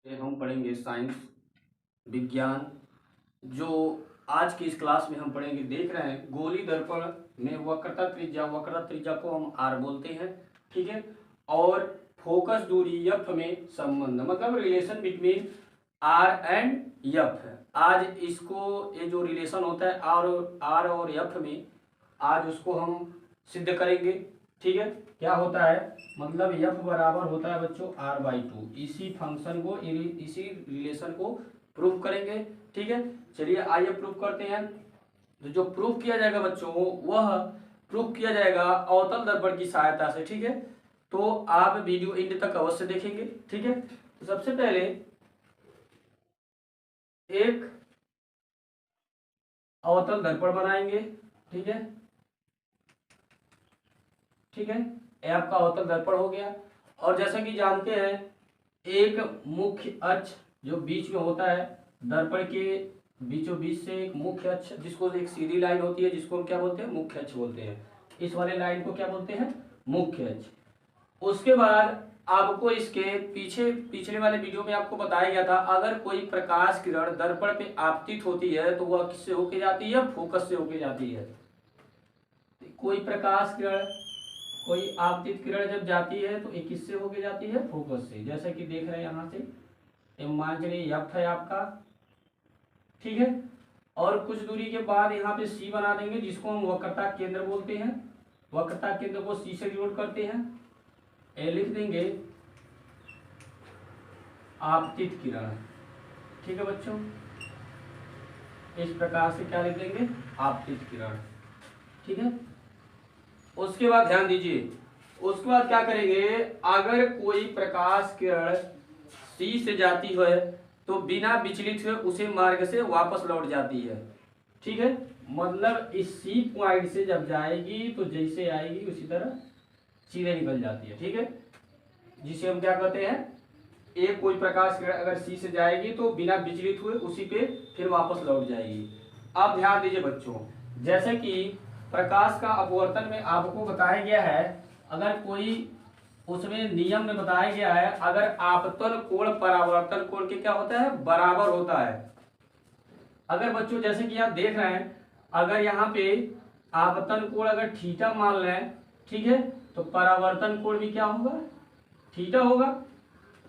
हम पढ़ेंगे साइंस विज्ञान। जो आज की इस क्लास में हम पढ़ेंगे, देख रहे हैं गोली दर्पण में वक्रता त्रिज्या को हम आर बोलते हैं, ठीक है। और फोकस दूरी एफ में संबंध, मतलब relation between R and F है। आज इसको, ये जो रिलेशन होता है आर और एफ में, आज उसको हम सिद्ध करेंगे, ठीक है। क्या होता है, मतलब एफ बराबर होता है बच्चों r/2। इसी फंक्शन को, इसी रिलेशन को प्रूफ करेंगे, ठीक है। चलिए आइए प्रूफ करते हैं। तो जो प्रूफ किया जाएगा बच्चों, वह प्रूफ किया जाएगा अवतल दर्पण की सहायता से, ठीक है। तो आप वीडियो एंड तक अवश्य देखेंगे, ठीक है। तो सबसे पहले एक अवतल दर्पण बनाएंगे, ठीक है, ठीक है। ये आपका अवतल दर्पण हो गया। और जैसा कि जानते हैं, एक मुख्य अक्ष जो बीच में होता है, दर्पण के बीचों बीच से एक मुख्य अक्ष, जिसको एक सीधी लाइन होती है, जिसको हम क्या बोलते हैं, मुख्य अक्ष बोलते हैं। इस वाले लाइन को क्या बोलते हैं, मुख्य अक्ष। उसके बाद आपको इसके पीछे, पिछले वाले वीडियो में आपको बताया गया था, अगर कोई प्रकाश किरण दर्पण पे आपतित होती है तो वह किससे होके जाती है, फोकस से होके जाती है। कोई प्रकाश किरण, कोई आपतित किरण जब जाती है तो ये किससे होके जाती है, फोकस से। जैसा कि देख रहे हैं यहाँ से, मान चलिए एफ है आपका, ठीक है। और कुछ दूरी के बाद यहाँ पे सी बना देंगे, जिसको हम वक्रता केंद्र बोलते हैं। वक्रता केंद्र को सी से डिनोट करते हैं। ए लिख देंगे आपतित किरण, ठीक है बच्चों। इस प्रकार से क्या लिख देंगे, आपतित किरण, ठीक है। उसके बाद ध्यान दीजिए, उसके बाद क्या करेंगे, अगर कोई प्रकाश किरण सी से जाती है तो बिना विचलित हुए उसे मार्ग से वापस लौट जाती है, ठीक है। मतलब इस सी पॉइंट से जब जाएगी तो जैसे आएगी उसी तरह सीधे निकल जाती है, ठीक है। जिसे हम क्या कहते हैं, एक कोई प्रकाश किरण अगर सी से जाएगी तो बिना विचलित हुए उसी पे फिर वापस लौट जाएगी। अब ध्यान दीजिए बच्चों, जैसे कि प्रकाश का अपवर्तन में आपको बताया गया है, अगर कोई, उसमें नियम में बताया गया है, अगर आपतन कोण परावर्तन कोण के क्या होता है, बराबर होता है। अगर बच्चों जैसे कि आप देख रहे हैं, अगर यहाँ पे आपतन कोण अगर थीटा मान लें, ठीक है, तो परावर्तन कोण भी क्या होगा, थीटा होगा।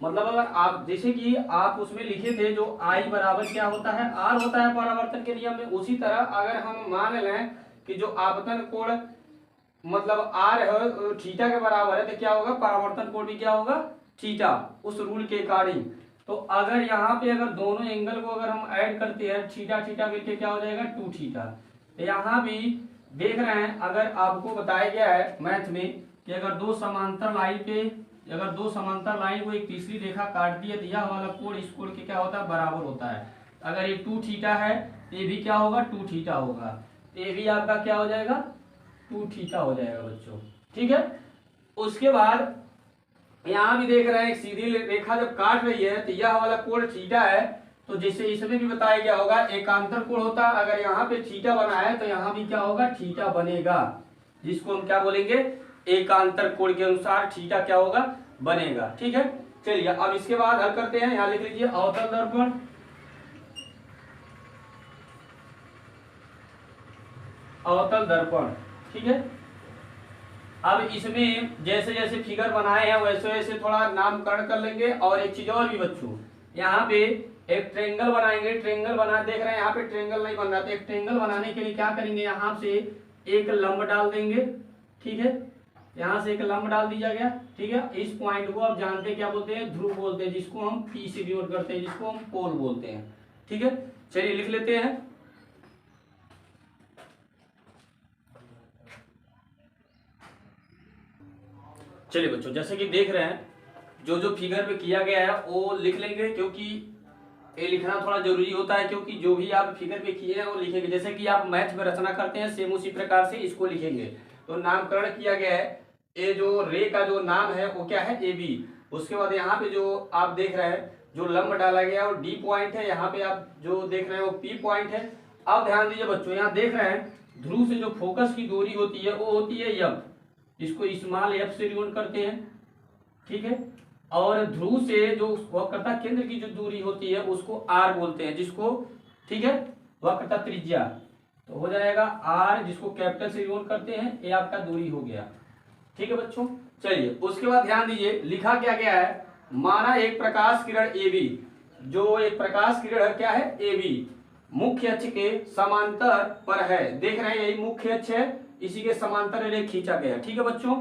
मतलब अगर आप, जैसे कि आप उसमें लिखे थे जो आई बराबर क्या होता है, आर होता है परावर्तन के नियम में, उसी तरह अगर हम मान लें कि जो आपतन कोण मतलब आर है थीटा के बराबर है, तो क्या होगा, परावर्तन कोण भी क्या होगा, थीटा, उस रूल के अकॉर्डिंग। तो अगर यहाँ पे अगर दोनों एंगल को अगर हम ऐड करते हैं, थीटा थीटा मिलके क्या हो जाएगा, 2 थीटा। तो यहाँ भी देख रहे हैं, अगर आपको बताया गया है मैथ में कि अगर दो समांतर लाइन पे, अगर दो समांतर लाइन को एक तीसरी रेखा काटती है तो यह वाला कोण इस कोण के क्या होता है, बराबर होता है। अगर ये 2 थीटा है तो ये भी क्या होगा, 2 थीटा होगा। ये भी आपका क्या हो जाएगा, 2 थीटा हो जाएगा बच्चों, ठीक है। उसके बाद यहाँ भी देख रहे हैं, एक सीधी रेखा जब काट रही है तो यह वाला कोण थीटा है, तो जैसे इसमें भी बताया गया होगा एकांतर कोण होता है, अगर यहाँ पे थीटा बना है तो यहाँ भी क्या होगा, थीटा बनेगा, जिसको हम क्या बोलेंगे, एकांतर कोण के अनुसार थीटा क्या होगा, बनेगा, ठीक है। चलिए अब इसके बाद हल करते हैं। यहाँ लिख लीजिए अवतल दर्पण, अवतल दर्पण, ठीक है। अब इसमें जैसे जैसे फिगर बनाए हैं वैसे वैसे थोड़ा नामकरण कर लेंगे। और एक चीज और भी बच्चों, यहाँ पे एक ट्रेंगल बनाएंगे। ट्रेंगल बना, देख रहे हैं यहाँ पे ट्रेंगल नहीं बन रहा, तो एक ट्रेंगल बनाने के लिए क्या करेंगे, यहाँ से एक लंब डाल देंगे, ठीक है। यहाँ से एक लंब डाल दिया गया, ठीक है। इस पॉइंट को आप जानते हैं क्या बोलते हैं, ध्रुव बोलते हैं, जिसको हम पी से डिनोट करते हैं, जिसको हम पोल बोलते हैं, ठीक है। चलिए लिख लेते हैं। चलिए बच्चों, जैसे कि देख रहे हैं, जो जो फिगर में किया गया है वो लिख लेंगे, क्योंकि ये लिखना थोड़ा जरूरी होता है, क्योंकि जो भी आप फिगर पे किए हैं वो लिखेंगे। जैसे कि आप मैथ में रचना करते हैं, सेम उसी प्रकार से इसको लिखेंगे। तो नामकरण किया गया है, ये जो रे का जो नाम है वो क्या है, ए बी। उसके बाद यहाँ पे जो आप देख रहे हैं, जो लंब डाला गया है वो डी पॉइंट है, यहाँ पे आप जो देख रहे हैं वो पी पॉइंट है। अब ध्यान दीजिए बच्चों, यहाँ देख रहे हैं ध्रुव से जो फोकस की दूरी होती है वो होती है एफ, इसको स्मॉल एफ से डिनोट करते हैं, ठीक है। और ध्रुव से जो वक्रता केंद्र की जो दूरी होती है उसको आर बोलते हैं, जिसको, ठीक है, वक्रता त्रिज्या। तो हो जाएगा आर, जिसको कैपिटल से डिनोट करते हैं, ये आपका दूरी हो गया। ठीक है बच्चों, चलिए उसके बाद ध्यान दीजिए लिखा क्या गया है। माना एक प्रकाश किरण AB, जो एक प्रकाश किरण है क्या है, AB, मुख्य अक्ष के समांतर पर है। देख रहे हैं यही मुख्य अक्ष है, इसी के समांतर रेखा खींचा गया। ठीक है बच्चों,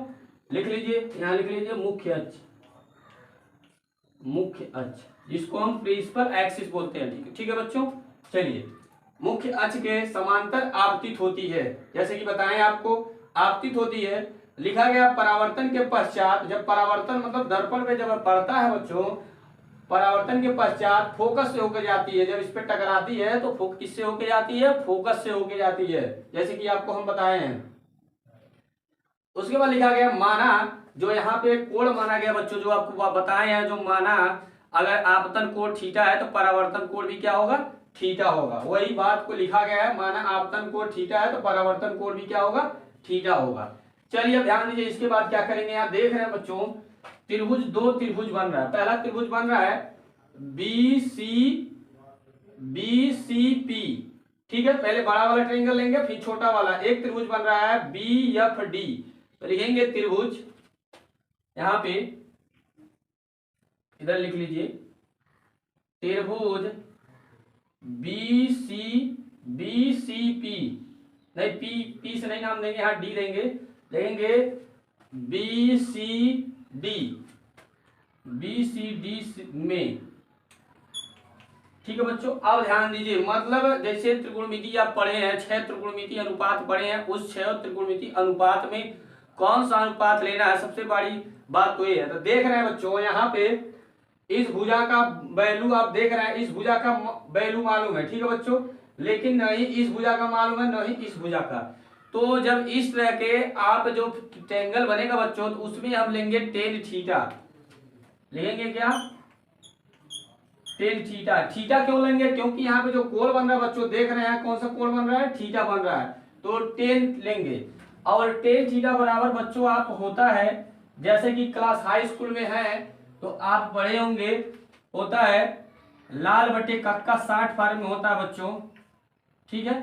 लिख लीजिए, यहां लिख लीजिए मुख्य अक्ष, मुख्य अक्ष जिसको हम प्रिंसिपल एक्सिस बोलते हैं। ठीक है बच्चों, चलिए मुख्य अक्ष के समांतर आपतित होती है। जैसे कि बताएं आपको, आपतित होती है। लिखा गया परावर्तन के पश्चात, जब परावर्तन मतलब दर्पण पे जब पड़ता है बच्चों, परावर्तन के पश्चात फोकस से होकर जाती है। जब इस पे टकराती है तो किससे होकर जाती है, फोकस से होकर जाती है, जैसे कि आपको हम बताए हैं। उसके बाद लिखा गया माना, जो यहाँ पे कोण माना गया बच्चों, जो आपको बताए हैं, जो माना अगर आपतन कोण थीटा है तो परावर्तन कोण भी क्या होगा, थीटा होगा। वही बात को लिखा गया है, माना आपतन कोण थीटा है तो परावर्तन कोण भी क्या होगा, थीटा होगा। चलिए अब ध्यान दीजिए, इसके बाद क्या करेंगे, यहाँ देख रहे हैं बच्चों त्रिभुज, दो त्रिभुज बन रहा है। पहला त्रिभुज बन रहा है BCP, ठीक है, पहले बड़ा वाला ट्रायंगल लेंगे फिर छोटा वाला। एक त्रिभुज बन रहा है BFD, तो लिखेंगे त्रिभुज, यहां पे इधर लिख लीजिए त्रिभुज BCP, नहीं पी से नहीं नाम देंगे, यहाँ डी देंगे, लेंगे BCD में। ठीक है बच्चों, अब ध्यान दीजिए, मतलब जैसे त्रिकोणमिति आप पढ़े हैं, 6 त्रिकोणमिति अनुपात पढ़े हैं, उस 6 त्रिकोणमिति अनुपात में कौन सा अनुपात लेना है, सबसे बड़ी बात तो ये है। तो देख रहे हैं बच्चों यहाँ पे इस भुजा का वैल्यू आप देख रहे हैं, इस भुजा का वैल्यू मालूम है, ठीक है बच्चों, लेकिन नहीं इस भुजा का मालूम है, नहीं इस भुजा का। तो जब इस तरह के आप जो ट्रायंगल बनेगा बच्चों, तो उसमें हम लेंगे टेन थीटा, लेंगे क्या, टेन थीटा। थीटा क्यों लेंगे, क्योंकि यहाँ पे जो कोण बन रहा है बच्चों, देख रहे हैं कौन सा कोण बन रहा है, थीटा बन रहा है, तो टेन लेंगे। और टेन थीटा बराबर बच्चों आप होता है, जैसे कि क्लास हाई स्कूल में है तो आप पढ़े होंगे, होता है लाल बटे कक्का 60 फॉर्म में होता है बच्चों। ठीक है,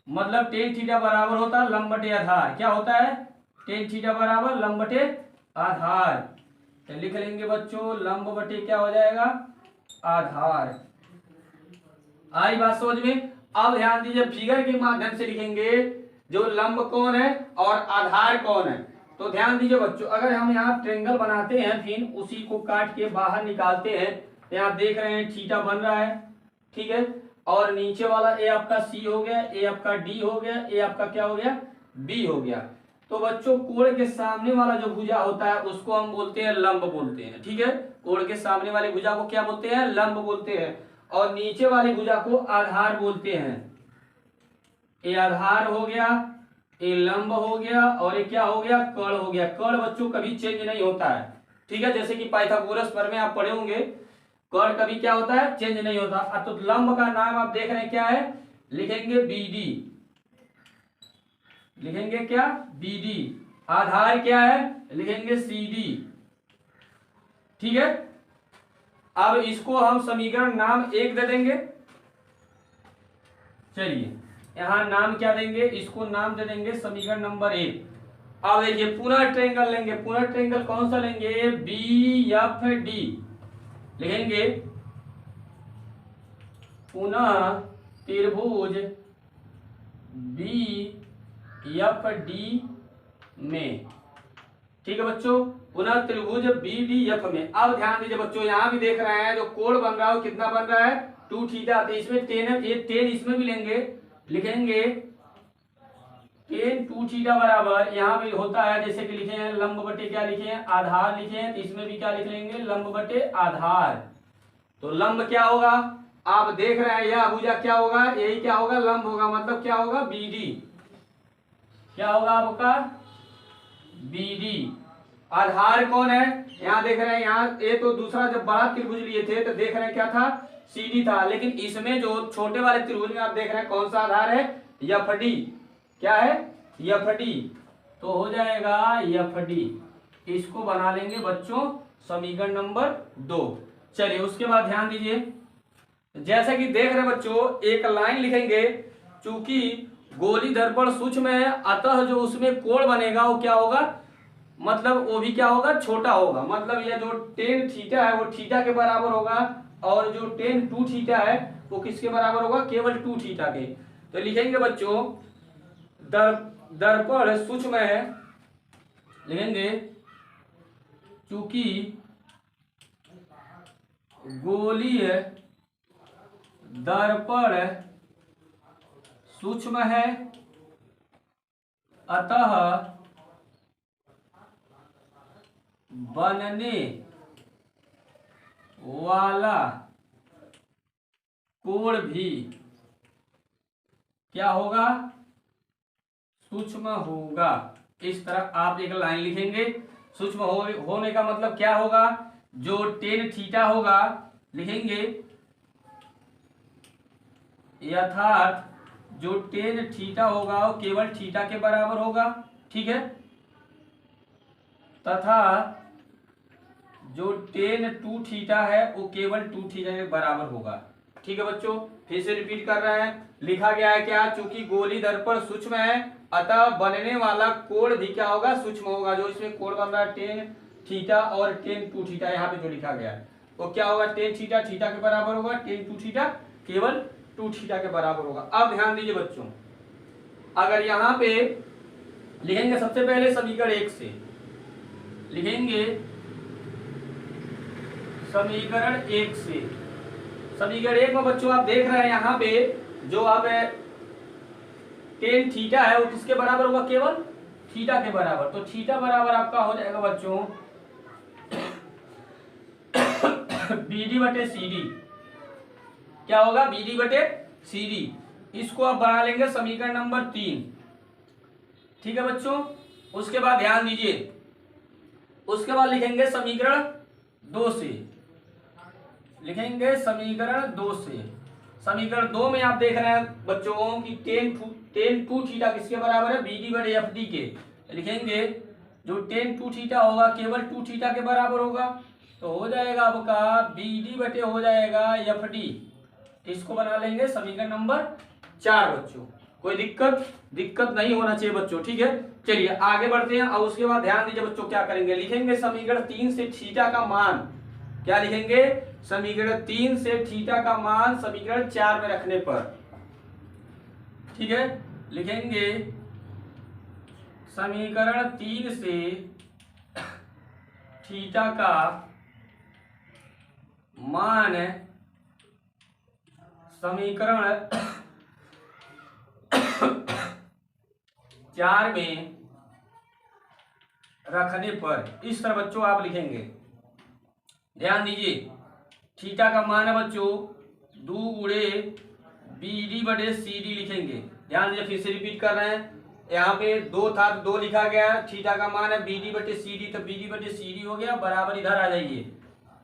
मतलब टेन थीटा बराबर होता है लंब बटे आधार। क्या होता है, टेन थीटा बराबर लंब बटे आधार। तो लिख लेंगे बच्चों लंब बटे क्या हो जाएगा, आधार। आई बात समझ में। अब ध्यान दीजिए, फिगर के माध्यम से लिखेंगे जो लंब कौन है और आधार कौन है। तो ध्यान दीजिए बच्चों, अगर हम यहाँ ट्रायंगल बनाते हैं, फिर उसी को काट के बाहर निकालते हैं, तो यहाँ देख रहे हैं थीटा बन रहा है, ठीक है, और नीचे वाला ए आपका सी हो गया, ए आपका डी हो गया, ए आपका क्या हो गया, बी हो गया। तो बच्चों कोण के सामने वाला जो भुजा होता है उसको हम बोलते हैं लंब बोलते हैं। ठीक है, कोण के सामने वाली भुजा को क्या बोलते हैं, लंब बोलते हैं, और नीचे वाली भुजा को आधार बोलते हैं। ये आधार हो गया, ये लंब हो गया, और ये क्या हो गया, कर्ण हो गया। कर्ण बच्चों कभी चेंज नहीं होता है, ठीक है, जैसे कि पाइथागोरस पर में आप पढ़े होंगे, कर्ण कभी क्या होता है, चेंज नहीं होता। तो लंब का नाम आप देख रहे हैं क्या है, लिखेंगे BD, लिखेंगे क्या, BD। आधार क्या है, लिखेंगे CD। ठीक है, अब इसको हम समीकरण नाम 1 दे देंगे। चलिए यहां नाम क्या देंगे, इसको नाम दे देंगे समीकरण नंबर 1। अब देखिए पुनः ट्रायंगल लेंगे, पुनः ट्रायंगल कौन सा लेंगे, BFD लिखेंगे, पुनः त्रिभुज BFD में। ठीक है बच्चों, पुनः त्रिभुज BDF में। अब ध्यान दीजिए बच्चों, यहां भी देख रहे हैं जो कोण बन रहा है कितना बन रहा है, 2 थीटा। तो इसमें 10 है, ये 10 इसमें भी लेंगे, लिखेंगे 10 2 थीटा बराबर, यहाँ भी होता है जैसे कि लिखे हैं लंब बटे क्या लिखे हैं, आधार लिखे हैं, तो इसमें भी क्या लिख लेंगे, लंब बटे आधार। तो लंब क्या होगा, आप देख रहे हैं यह भुजा क्या होगा, यही क्या होगा, लंब होगा, मतलब क्या होगा, BD। क्या होगा आपका, BD। आधार कौन है, यहाँ देख रहे हैं, यहाँ ये तो दूसरा जब बड़ा त्रिभुज लिए थे तो देख रहे हैं क्या था, CD था, लेकिन इसमें जो छोटे वाले त्रिभुज में आप देख रहे हैं कौन सा आधार है, FD। क्या है, FD। तो हो जाएगा FD, इसको बना लेंगे बच्चों समीकरण नंबर 2। चलिए उसके बाद ध्यान दीजिए, जैसा कि देख रहे बच्चों, एक लाइन लिखेंगे, चूंकि गोली दर्पण सूक्ष्म है अतः जो उसमें कोण बनेगा वो क्या होगा, मतलब वो भी क्या होगा, छोटा होगा। मतलब ये जो टेन थीटा है वो थीटा के बराबर होगा, और जो टेन टू थीटा है वो किसके बराबर होगा, केवल टू थीटा के। तो लिखेंगे बच्चों दर्पण सूक्ष्म है, लिखेंगे चूंकि गोलीय दर्पण सूक्ष्म है अतः बनने वाला कोण भी क्या होगा, सूक्ष्म होगा। इस तरह आप एक लाइन लिखेंगे। सूक्ष्म होने का मतलब क्या होगा, जो टेन थीटा होगा लिखेंगे, यथार्थ जो टेन थीटा होगा वो केवल थीटा के बराबर होगा, ठीक है, तथा जो टेन टू थीटा है वो केवल टू थीटा के बराबर होगा। ठीक है बच्चों, फिर से रिपीट कर रहे हैं, लिखा गया है क्या, चूंकि गोली दर्पण सूक्ष्म है अतः बनने वाला कोण भी क्या होगा, सूक्ष्म होगा। जो इसमें कोण बन रहा है टेन थीटा और टेन टू थीटा, यहाँ पे जो लिखा गया है वो क्या होगा, टेन थीटा थीटा के बराबर होगा, टेन टू थीटा केवल टू थीटा के बराबर होगा। अब ध्यान दीजिए बच्चों, अगर यहाँ पे लिखेंगे सबसे पहले समीकरण 1 से, लिखेंगे समीकरण 1 से। समीकरण 1 में बच्चों आप देख रहे हैं यहाँ पे जो अब टेन थीटा है वो किसके बराबर होगा, केवल थीटा के बराबर। तो थीटा बराबर आपका हो जाएगा बच्चों BD बटे CD। क्या होगा, BD बटे CD। इसको आप बना लेंगे समीकरण नंबर 3। ठीक है बच्चों, उसके बाद ध्यान दीजिए, उसके बाद लिखेंगे समीकरण 2 से, लिखेंगे समीकरण 2 से। समीकरण 2 में आप देख रहे हैं बच्चों कि टेन टू थीटा किसके बराबर है, BD बटे FD के। लिखेंगे जो टेन टू थीटा होगा केवल टू थीटा के बराबर होगा, तो हो जाएगा आपका BD बटे हो जाएगा FD। इसको बना लेंगे समीकरण नंबर 4 बच्चों। कोई दिक्कत नहीं होना चाहिए बच्चों, ठीक है। चलिए आगे बढ़ते हैं। और उसके बाद ध्यान दीजिए बच्चों, क्या करेंगे, लिखेंगे समीकरण 3 से थीटा का मान, क्या लिखेंगे, समीकरण 3 से थीटा का मान समीकरण 4 में रखने पर, ठीक है, लिखेंगे समीकरण 3 से थीटा का मान समीकरण 4 में रखने पर इस तरह बच्चों आप लिखेंगे। ध्यान दीजिए, थीटा का मान है बच्चों 2 गुणे BD बटे CD लिखेंगे। ध्यान दीजिए, फिर से रिपीट कर रहे हैं, यहाँ पे 2 था तो 2 लिखा गया है, थीटा का मान है BD बटे CD, तो BD बटे CD हो गया, बराबर इधर आ जाइए।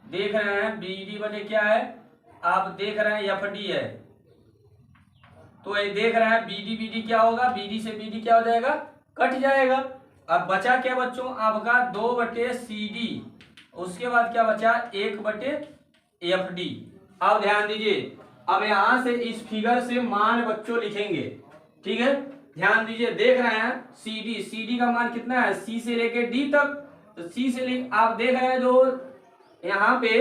देख रहे हैं BD बटे क्या है, आप देख रहे हैं FD है, तो ये देख रहे हैं BD क्या होगा, BD से BD क्या हो जाएगा, कट जाएगा। अब बचा क्या बच्चों आपका 2 बटे CD, उसके बाद क्या बचा 1 बटे FD। अब ध्यान दीजिए, अब यहां से इस फिगर से मान बच्चों लिखेंगे, ठीक है। ध्यान दीजिए, देख रहे हैं CD का मान कितना है, C से लेके D तक, तो C से आप देख रहे हैं जो यहाँ पे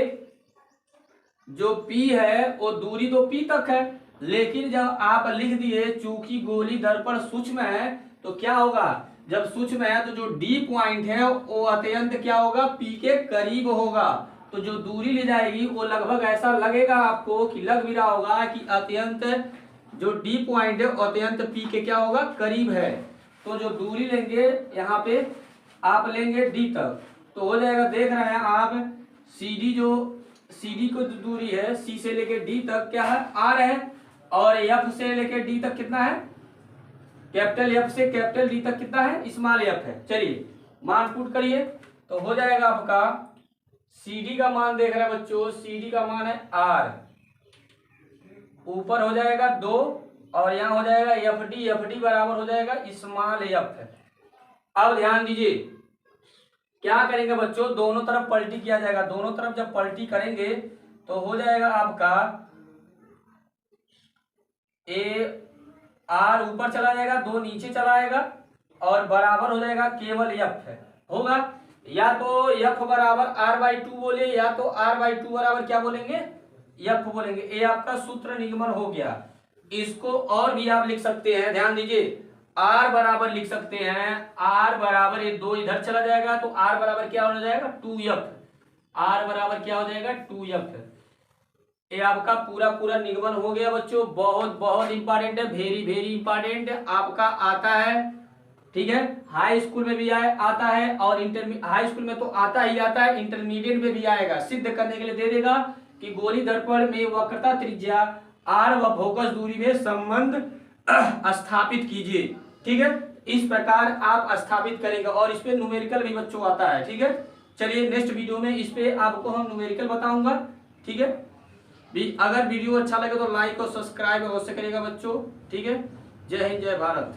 जो P है वो दूरी तो P तक है, लेकिन जब आप लिख दिए चूंकि गोली दर्पण सूक्ष्म है, तो क्या होगा, जब सूक्ष्म है तो जो D पॉइंट है वो अत्यंत क्या होगा, P के करीब होगा। तो जो दूरी ले जाएगी वो लगभग ऐसा लगेगा आपको कि लग भी रहा होगा कि अत्यंत जो D पॉइंट है अत्यंत P के क्या होगा, करीब है। तो जो दूरी लेंगे यहाँ पे आप लेंगे D तक, तो हो जाएगा, देख रहे हैं आप CD को जो दूरी है C से लेके D तक क्या है, R है, और F से लेके D तक कितना है, कैपिटल F से कैपिटल D तक कितना है, स्मॉल f है। चलिए मान पुट करिए, तो हो जाएगा आपका CD का मान देख रहे हैं बच्चों, CD का मान है R, ऊपर हो जाएगा 2 और यहाँ हो जाएगा FD बराबर हो जाएगा स्मॉल f है। अब ध्यान दीजिए, क्या करेंगे बच्चों, दोनों तरफ पलटी किया जाएगा। दोनों तरफ जब पलटी करेंगे तो हो जाएगा आपका ए आर ऊपर चला जाएगा, 2 नीचे चला आएगा और बराबर हो जाएगा केवल एफ है होगा। या तो एफ बराबर r/2 बोले, या तो r/2 बराबर क्या बोलेंगे, एफ बोलेंगे। ये आपका सूत्र निगमन हो गया। इसको और भी आप लिख सकते हैं, ध्यान दीजिए, r बराबर लिख सकते हैं, r बराबर ये 2 इधर चला जाएगा तो r बराबर क्या हो जाएगा 2f। r बराबर क्या हो जाएगा 2f। ये आपका पूरा पूरा निगमन हो गया बच्चों। बहुत बहुत इंपॉर्टेंट है, वेरी वेरी इंपॉर्टेंट आपका आता है। ठीक है, हाई स्कूल में भी आता है और हाई स्कूल में तो आता ही आता है, इंटरमीडिएट में भी आएगा। सिद्ध करने के लिए दे देगा कि गोली दर्पण में वक्रता त्रिज्या r व फोकस दूरी में संबंध स्थापित कीजिए। ठीक है, इस प्रकार आप स्थापित करेंगे और इस पे न्यूमेरिकल भी बच्चों आता है। ठीक है, चलिए नेक्स्ट वीडियो में इस पे आपको हम न्यूमेरिकल बताऊंगा। ठीक है, अगर वीडियो अच्छा लगे तो लाइक और सब्सक्राइब अवश्य करिएगा बच्चों। ठीक है, जय हिंद जय भारत।